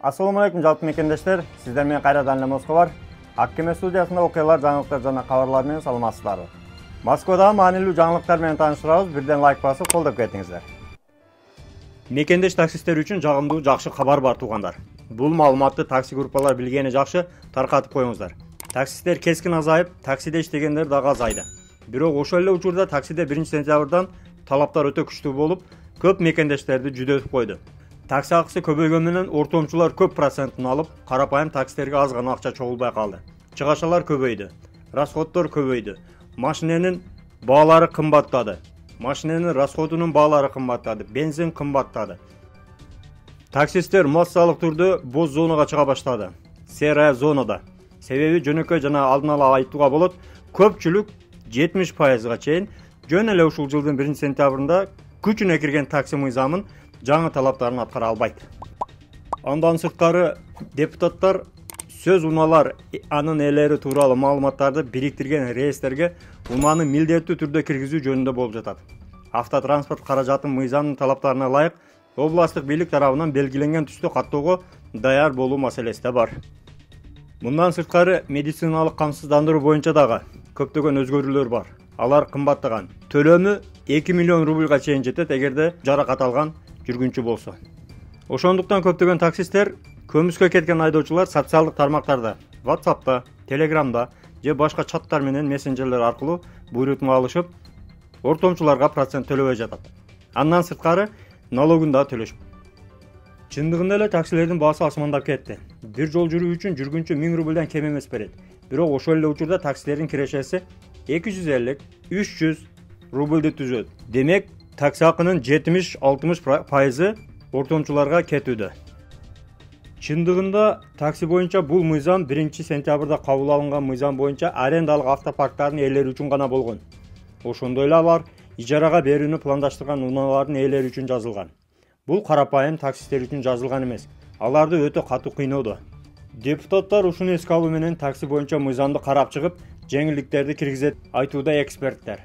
Assalamu alaikum жалпы мекендештер. Сиздер менен кайрадан эле Москва бар. Аккеме студиясында окуялар, жаңылыктар жана кабарлар менен саламатсыздарбы. Москвадагы маанилүү жаңылыктар менен тааныштырабыз. Бирден лайк басып, колдоп кетиңиздер. Мекендеш таксисттер үчүн жагымдуу, жакшы кабар бар туугандар. Бул маалыматты такси группалар билгени жакшы, таркатып коюңуздар. Таксисттер кескин азайып, таксиде иштегендер дагы азайды. Бирок ошол эле учурда таксиде 1-сентябрдан талаптар өтө күчтүү болуп, көп мекендештерди жүдөтүп койду. Такси акысы көбөйгөн менен ортомчулар көп процентин алып, карапайым таксистерге аз гана акча чогулбай калды. Чыгашалар көбөйдү, расходдор көбөйдү. Машиненин баалары кымбаттады. Машиненин расходунун баалары кымбаттады, бензин кымбаттады. Таксисттер массалык түрдө боз зонага чыга баштады. Серая зонада. Себеби жөнөкөй жана алдын ала айтууга болот, көпчүлүк 70%га чейин жөн эле ушул жылдын 1-сентябрында күчүнө кирген такси мыйзамын жаңы талаптарын аткара албайт. Андан сырткары депутаттар сөз унаалар анын ээлери тууралуу маалыматтарды бириктирген реестерге унааны милдеттүү түрдө киргизүү жөнүндө болуп жатат. Автотранспорт каражатын мыйзамдын талаптарына ылайык областтык бийлик тарабынан белгиленген түстө каттоого даяр болуу маселеси да бар. Мындан сырткары медициналык камсыздандыруу боюнча дагы көптөгөн өзгөрүүлөр бар. Алар кымбаттаган. Төлөмү 2 миллион рубльга чейин жетет эгерде жаракат алган жүргүнчү болсо. Ошондуктан көптөгөн таксисттер көмүскө кеткен айдоочулар социалдык тармактарда, WhatsApp'та, Telegram'да же башка чаттар менен мессенджерлер аркылуу буйрутма алышып, ортомчуларга процент төлөбөй жатат. Андан сырткары налогун да төлөшүп. Чындыгында эле таксилердин баасы асмандап кетти. Бир жол жүрүү үчүн жүргүнчү 1000 рубльдан кем эмес берет. Бирок ошол эле учурда таксилердин кирешеси 250-300 рубльди түзөт. Демек, такси акынын 70-60% ортомчуларга кетүүдө. Чындыгында такси боюнча бул мыйзам 1-сентябрда кабыл алынган мыйзам боюнча арендалык автопарктардын ээлери үчүн гана болгон. Ошондой эле алар ижарага берүүнү пландаштырган унаалардын ээлери үчүн жазылган. Бул карапайым таксисттер үчүн жазылган эмес. Аларды өтө катуу кыйноодо. Депутаттар ушуну эске алуу менен такси боюнча мыйзамды карап чыгып, жеңилдиктерди киргизет, айтууда эксперттер.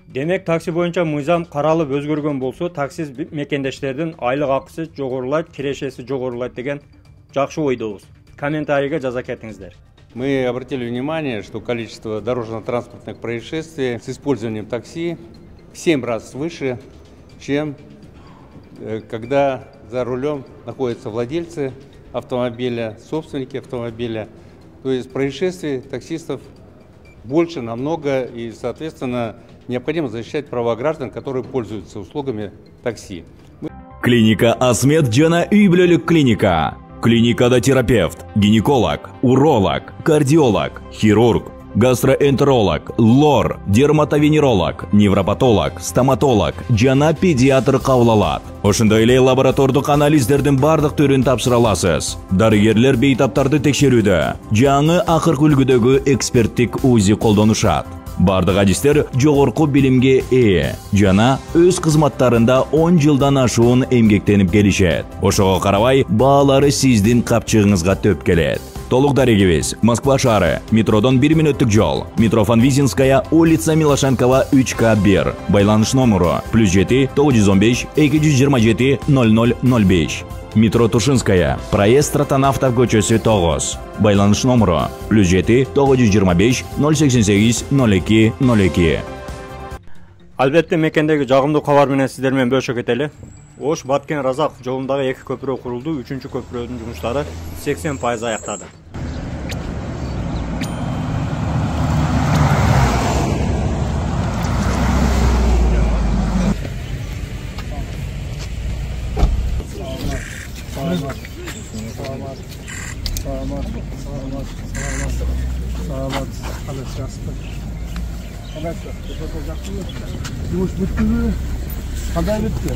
Демек, такси боюнча мыйзам каралып өзгөргөн болсо, такси мекендештердин айлык акысы жогорулайт, кирешеси жогорулайт деген жакшы ойдобуз. Комментарийге жаза кетиңиздер. Мы обратили внимание, что количество дорожно-транспортных происшествий с использованием такси в 7 раз выше, чем когда за рулем находятся владельцы автомобиля, собственники автомобиля. То есть происшествий таксистов больше намного, и, соответственно, необходимо защищать права граждан, которые пользуются услугами такси. Клиника Асмет жана үй бүлөлүк клиника. Клиникада терапевт, гинеколог, уролог, кардиолог, хирург, гастроэнтеролог, лор, дерматовенеролог, невропатолог, стоматолог жана педиатр кабыл алат. Ошондой эле лаборатордук анализдердин бардык түрүн тапшыра аласыз. Дарыгерлер бейтаптарды текшерүүдө, жаңы акыркы үлгүдөгү эксперттик УЗИ колдонушат. Бардык адистер жогорку билимге ээ жана өз кызматтарында 10 жылдан ашуун эмгектенип келишет. Ошого карабай, баалары сиздин капчыгыңызга төп келет. Толук дарегибиз Москва шаары, метродон 1 мүнөттүк жол, метро Фанвизинская, улица Милошенкова 3К1. Байланыш номеру +7 915 227 0005. Метро Тушинская, проезд Ротанавтов көчөсү 9. Байланыш номеру +7 925 088 02 02. Албетте, мекендеги жагымдуу кабар менен сиздер менен бөлүшө кетели. Ош Баткен Разак жолундагы 2 көпүрө курулду. 3-чү көпүрөнүн жумуштары 80% аяктады. Жұмыс бүтті ме? Қандай бүтті?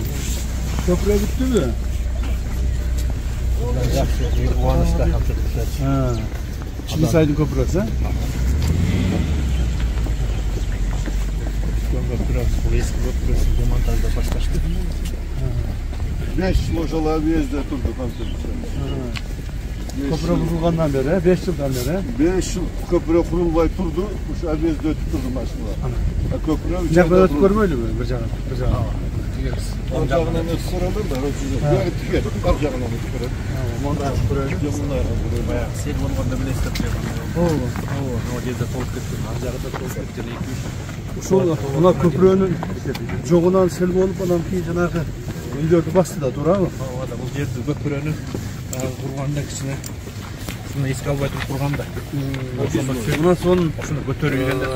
Көпірі бүтті ме? Жақсы, қуанышта қапшырды. Чилисайдың көпіресі? Бұл ескі көпіресі демонтажда башташты. 5 жыл жол объезде тұрды конструкция. Köprü kurulgandan beri, 5 yıldan beri. 5 yıl köprü kurulmay turdu, şu abiyazda ötüp turdu maşınlar. Köprü... Ne kadar ötüp görmeydi mi? Bir canım. geliriz. Ар жағынан өзі сұралыр да, бәрі тікер, ар жағынан өзі көреді. Монда көреді. Мұнда Баяғы сел болғанда білесіздер жаңағы. О жерде толып кеткен. Ар жағында толып кеткен 2-3. Ошол мына көпүрөнүн жогунан сел болуп анан кийин жанагы үйлөрдү басты да, туурабы? Ооба, бул жерди көпүрөнүн курганда кичине ушуну эске албай туруп курган да. Мына сонун Ушуну көтөрүлгөндө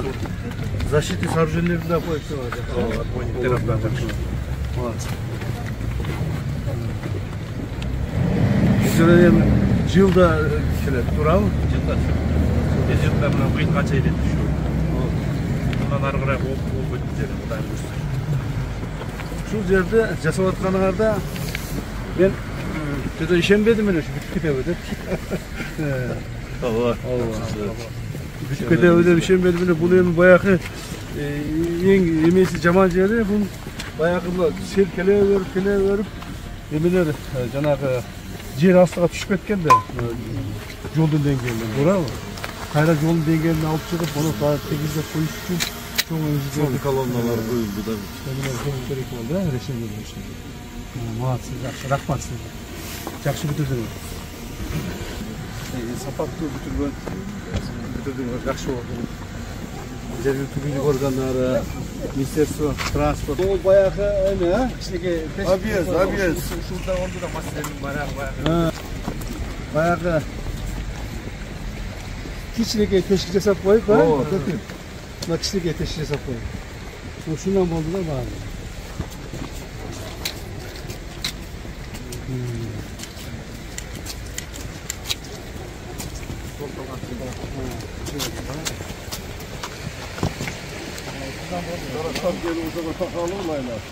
защитный сооружениялерди да коюп турат. бониктер абдан Бул эми жылда келет, туурабы? жылда мына быйыл канча эле түшүп. Мындан ары карай болуп өтүп жер Кудай буйрса. Ушул жерде жасап атканыңарда мен жада ишенбедим эле ушу бүтүп кетеби деп. Ооба. Бүтүп кетеби деп ишенбедим эле. Бул эми баягы эң эмеси жаман жери бул баягы сел келе берип эмелер жанагы жер астыга түшүп кеткен да. Жолдун деңгээлинен, туурабы? Кайра жолдун деңгээлине алып чыгып, аны тегиздеп коюш үчүн чоң Son kolonnalar koyuldu da. керек болду, решение болушу. Молодцы, жакшы, рахмат сизге. Жакшы бүтүрдүңүз. Сапаттуу бүтүрдүңүз, жакшы болду. Жергиликтүү бийлик органдары, Министерство транспорт. Бул баягы эме, кичинекей Объезд. Ушулда онда да маселенин баягы. Баягы кичинекей тешик жасап коюп, мына кичинекей тешик жасап коюп. Ушундан болду да баары. Taraftar geri uzağa takalırlar.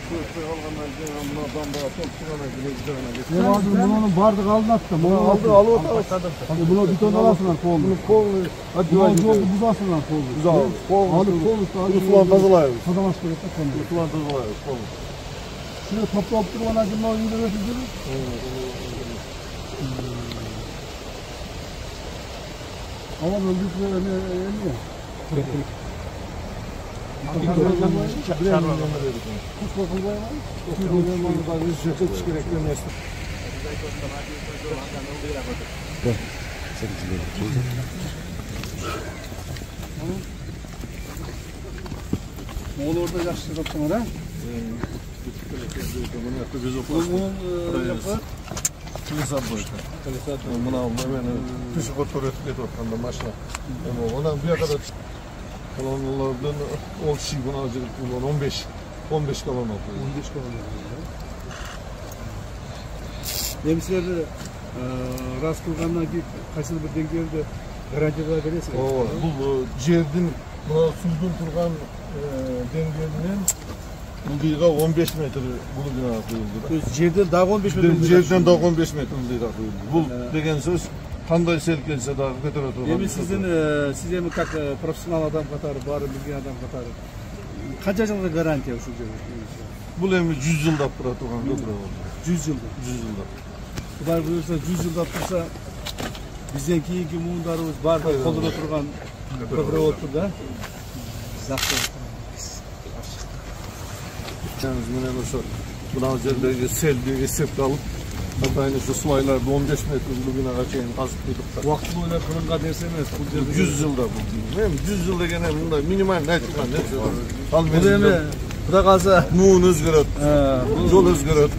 Köprü algandan sonra bundan daha çok çıkana gidiyor. Bunun bardıq alınat da. Bunu alıp atalım. Bunu beton alasınlar kolunu. Bunu kolunu. Hadi yolu buzasınlar kolunu. Alıp kolunu. Usulan tazalayız. Tadamas gerek de konu. Usulan tazalayız. Şunu toplayıp durman acaba yürü ötüdür. Ama öldükleri ne? Oğlu orada yaşlı kaptan var ha? Buna hemen düşük otoritlik etkanda maşına. Ondan bir kadar kolonlardan 10 kişi buna acık 15 kolon oldu. 15 kolon oldu. Немистерди раз кылгандан кийин кайсыл бир деңгээлде гарантия бересиз? Ооба, бул жердин мына судун турган деңгээлинен ылдыйга 15 метр бул бина коюлду. То есть жерден дагы 15 метр. Жерден дагы 15 метр ылдыйга коюлду. Бул деген сөз кандай сел келсе дагы көтөрө турган. Эми сиз эми как профессионал адам катары, баарын билген адам катары канча жылга гарантия ушул жерде? Бул эми 100 жылдап тура турган көпүрө болду. 100 жылда. 100 жылдап. Кудай буюрса 100 жылдап турса бизден кийинки муундарыбыз баардыгы колдоно турган көпүрө болуп тур да. Жакшы. Менен ошо мына жердеги селди эсепке алып, атайын ошо сулайларды 15 метр глубинага чейин казып куйдук да. Убакыт боюнча кылынган нерсе эмес. Бул жерде 100 жылда бул. Эми 100 жыл деген эми мындай минималный айтылган нерсе. Ал бул эми Кудай калса муун өзгөрөт, жол өзгөрөт.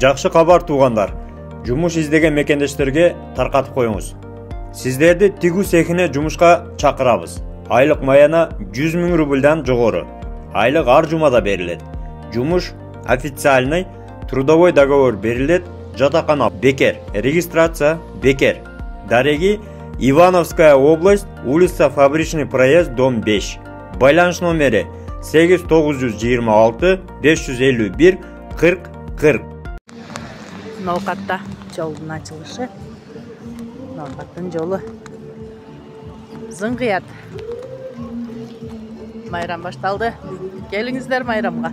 Жакшы кабар туугандар. Жумуш издеген мекендештерге таркатып коюңуз. Сиздерди тигүү цехине жумушка чакырабыз. Айлык маяна 100 000 рубльдан жогору. Айлык ар жумада берилет. Жумуш официальный, трудовой договор берилет. Жатакана бекер, регистрация бекер. Дареги Ивановская область, улица Фабричный проезд, дом 5. Байланыш номери 8926 551 40 40. Ноокатта жолдун ачылышы. Ноокаттын жолу зыңгыят. Майрам башталды. Келиңиздер майрамга.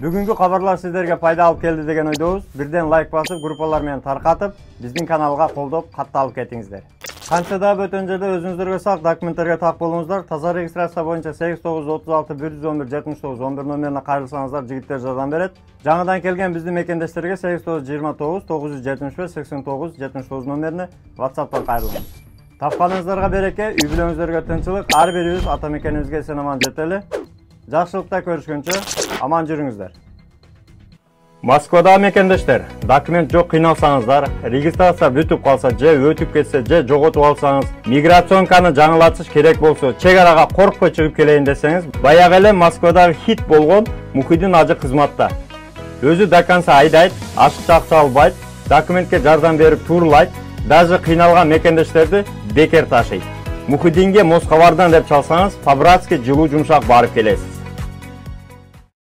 Бүгүнкү кабарлар сиздерге пайда алып келди деген ойдобуз. Бирден лайк басып, группалар менен таркатып, биздин каналга колдоп, катталып кетиңиздер. Kança da böтөн жерде өзүңүздөргө сак документтерге так болуңуздар. Таза регистрация боюнча 8936 111 79 11 номерине кайрылсаңыздар, жигиттер жардам берет. Жаңыдан келген биздин мекендештерге 8929 975 89 79 номерине WhatsApp'tan кайрылыңыз. Тапканыңыздарга береке, үй бүлөңүздөргө тынчылык, ар бирибиз ата мекенибизге эсен аман жетели. Жакшылыкта көрүшкөнчө аман жүрүңүздөр. Москвада мекендештер, документ жок кыйналсаңыздар, регистрация бүтүп калса же өтүп кетсе же жоготуп алсаңыз, миграционканы жаңылатыш керек болсо, чек арага коркпой чыгып келейин десеңиз, баягы эле Москвадагы хит болгон Мухиддин ажы кызматта. Өзү до конца айдайт, ашыкча акча албайт, документке жардам берип туурулайт, даже кыйналган мекендештерди бекер ташыйт. Мухиддинге Москвардан деп чалсаңыз, по-братски жылуу жумшак барып келесиз.